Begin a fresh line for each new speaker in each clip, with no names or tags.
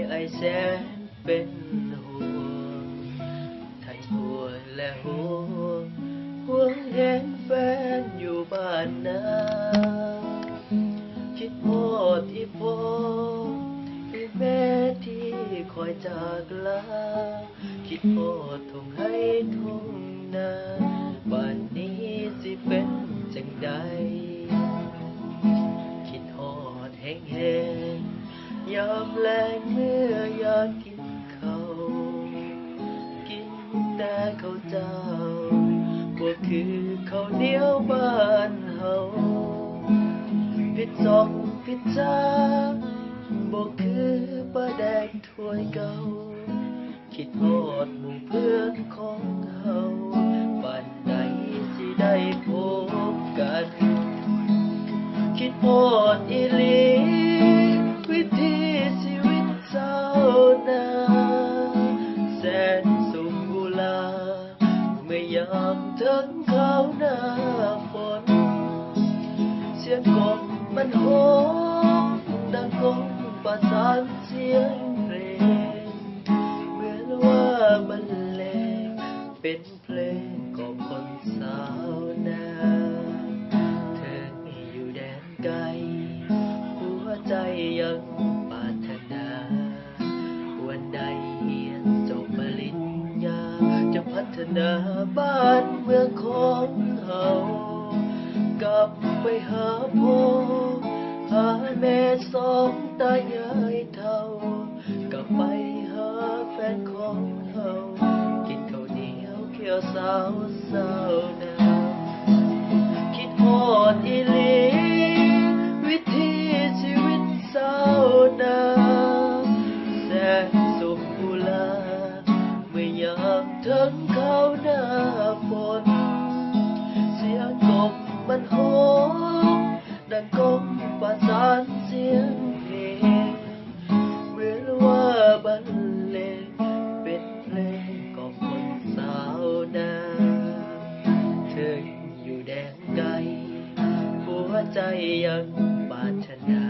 ไอแสนเป็นห่วงทั้งห่วงและห่วงห่วงเห็นแฟนอยู่บ้านนาคิดโพดอีโพอีแม่ที่คอยจากลาคิดโพดทุ่งให้ทุ่งนาบ้านนี้สิเป็นจังใดคิดฮอดแห้งๆยามแลงเมื่ออยากกินข้าวกินแต่ข้าวเจ้าบ่คือข้าวเหนียวบ้านเฮาผิดสองผิดจ้าบ่คือปลาแดกถ้วยเก่าคิดฮอดหมู่เพื่อนของเฮาบ้านใดสิได้พบกันคิดฮอดอีหลีวิถีชีวิตเจ้านาแสนสุขอุลาเมื่อยามถึงเข้าหน้าฝนเสียงกบมันโหดังกงประสานเสียงเพลงเหมือนว่าบรรเลงเป็นเพลงของคนสาวนาเธออยู่แดนไกลหัวใจยังปรารถนาวันใดเรียนจบปริญญาจะพัฒนาบ้านเมืองของเฮากลับไปหาพ่อหาแม่สองตายายเฒ่ากลับไปหาแฟนของเฮากินข้าวเหนียวเคี่ยวสาวสาวนาคิดฮอดอีหลีวิถีชีวิตสาวนาแสนสุขอุลาเมื่อยามถึงเข้าหน้าฝนเสียงกบมันโหดังกงประสานเสียงเพลงเหมือนว่าบรรเลงเป็นเพลงของคนสาวนาเธออยู่แดนไกลหัวใจยังปรารถนา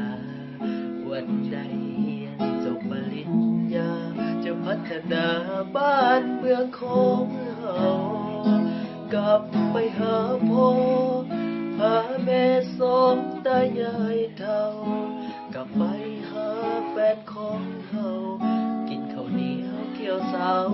วันใดเรียนจบปริญญาจะพัฒนาบ้านเมืองของเฮากลับไปหาพ่อหาแม่สองตายายเฒ่ากลับไปหาแฟนของเฮากินข้าวเหนียวเคี่ยวสาว